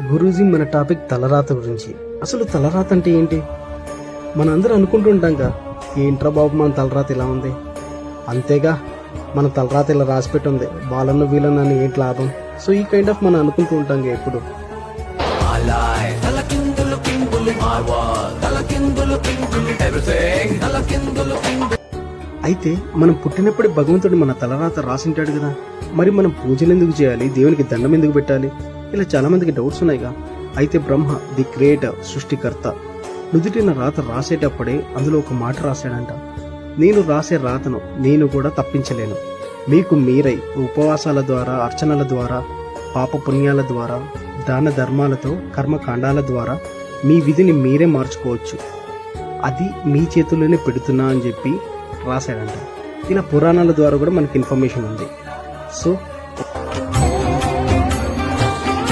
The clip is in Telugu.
గురూజీ, మన టాపిక్ తలరాత గురించి. అసలు తలరాత అంటే ఏంటి? మన అందరూ అనుకుంటుంటాంగా, ఏంట్రా బాబు మన తలరాత ఇలా ఉంది, అంతేగా మన తలరాత ఇలా రాసిపెట్టి ఉంది, వాళ్ళను వీళ్ళను అని ఏంటి లాభం. సో ఈ కైండ్ ఆఫ్ మనం అనుకుంటూ ఉంటాంగా ఎప్పుడు. అయితే మనం పుట్టినప్పుడే భగవంతుడు మన తలరాత రాసింటాడు కదా, మరి మనం పూజలు ఎందుకు చేయాలి, దేవునికి దండం ఎందుకు పెట్టాలి, ఇలా చాలా మందికి డౌట్స్ ఉన్నాయిగా. అయితే బ్రహ్మ ది క్రియేటర్, సృష్టికర్త, నుదుటిన రాత రాసేటప్పుడే అందులో ఒక మాట రాశాడంట, నేను రాసే రాతను నేను కూడా తప్పించలేను, మీకు మీరై ఉపవాసాల ద్వారా, అర్చనల ద్వారా, పాప పుణ్యాల ద్వారా, దాన ధర్మాలతో, కర్మకాండాల ద్వారా మీ విధిని మీరే మార్చుకోవచ్చు, అది మీ చేతుల్లోనే పెడుతున్నా అని చెప్పి రాశాడంట. ఇలా పురాణాల ద్వారా కూడా మనకి ఇన్ఫర్మేషన్ ఉంది. సో